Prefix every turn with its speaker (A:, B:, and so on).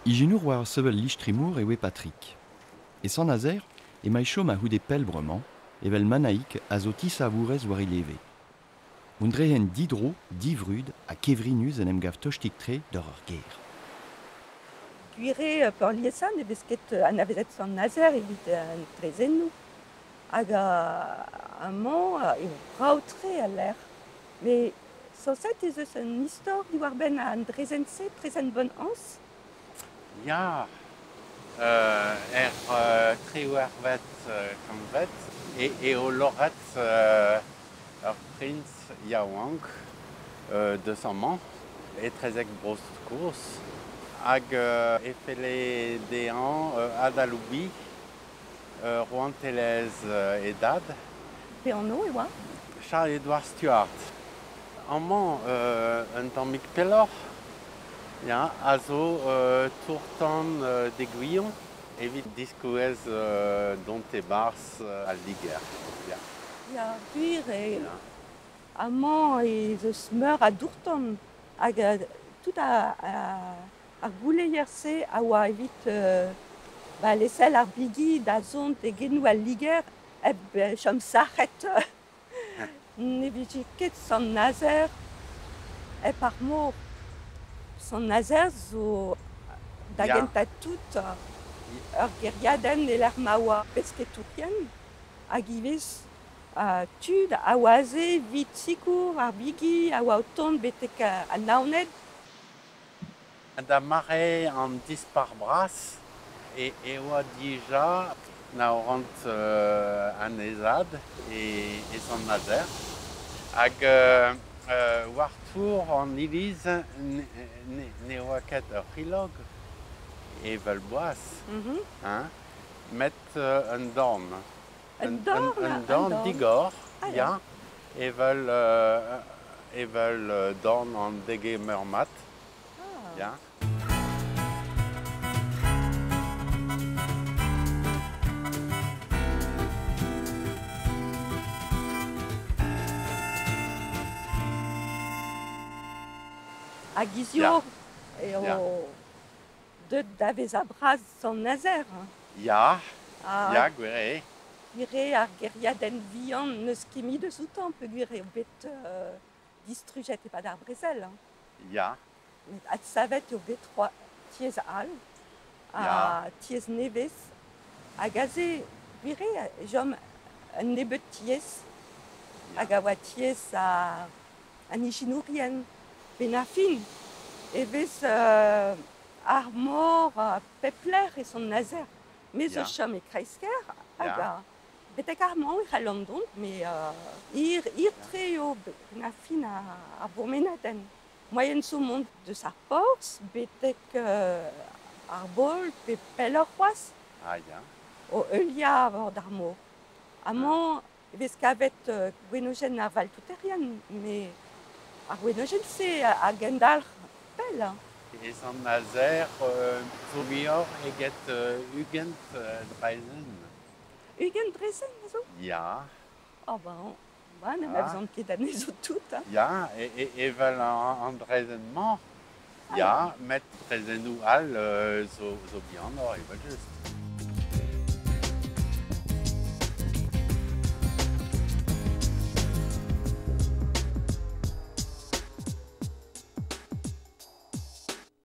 A: Igenur war sevel lichtrimur e we Patrick. E san azer, e mai chom a houde pelbrement, evel manaik a zo tis savourez war ileve. Un drehen didro, divrud a kevrinus en em gav tochtik tre d'or ur ger.
B: Guire per liesan e besket an avezet san nazer evit an trezennou. Hag amañ eo brav-tre a l'er. Me saoset ez eus an istor diwar ben an drezen-se, trezen bon ans.
C: Ja, tre vet kamvet e o loret ur prins Yaouank de Saman e trezek brost kours hag e fele dean adaloubi roantelez e dad
B: Pe an o e oa.
C: Charles-Edouard Stuart. Amañ un tammig pelor, ja, a zo tourtan d'eguillon evit diskouez dont e bars al liger. Ja.
B: Ya, guire amañ ez eus meur a dourton. Hag tout ar gouleier-se a oa evit lesel ar bigi da zont e genou al liger eb chom sachet ne vije ket san nazer ep ar mor. San nazer zo da
C: Ja.
B: genta tout ur geriadenn e l'er ma oa pesketourien hag ivez tud a oaze vit sikour ar bigi a oa o tont betek a naoned.
C: Da mare an dispar bras e oa dija na orant an ezad e san nazer. Hag war tour an iliz ne oa ket ur c'hilog evel boaz. Met un dorn.
B: Un dorn,
C: Un
B: un
C: dorn
B: dorn.
C: digor,
B: Ah,
C: ja. Evel dorn an dege meurmat, ja.
B: Hag izio
C: Ja.
B: eo
C: Ja.
B: deuet davez a bras san nazer.
C: Ja,
B: Ah,
C: ja, gwere.
B: Guire ar geriadenn vihan neus ket deus outan pe guire eo bet distrujet e-pad ar brezel.
C: Ja,
B: Met ad savet eo bet tiez all,
C: Ja.
B: tiez nevez. Hag aze, guire jom un nebet tiez, hag a oa tiez an ijinourien. Ben a fin, evez ar mor pepler e son nazer. Me zo
C: Ja.
B: chom e kreisker, hag
C: Ja.
B: betek ar mañ e c'hallan dont, me ir tre eo ben a fin ar bourmenadenn. Moyen so mont deus ar porzh, betek ar bol pe peller c'hoaz
C: Ah, ja.
B: o eulia war d'ar mor. Amañ evez kavet gwenodenn ar val touterien, me ar gwenodenn se a gendalc'h pel.
C: E san nazer zo mior eget ugent dreisen.
B: Ugent drezen, zo?
C: Ja,
B: Oh, ne ma vezan ket anezo tout.
C: ja, evel an dreisen-mañ. Ja, met drezen-nou all zo bihan evel just.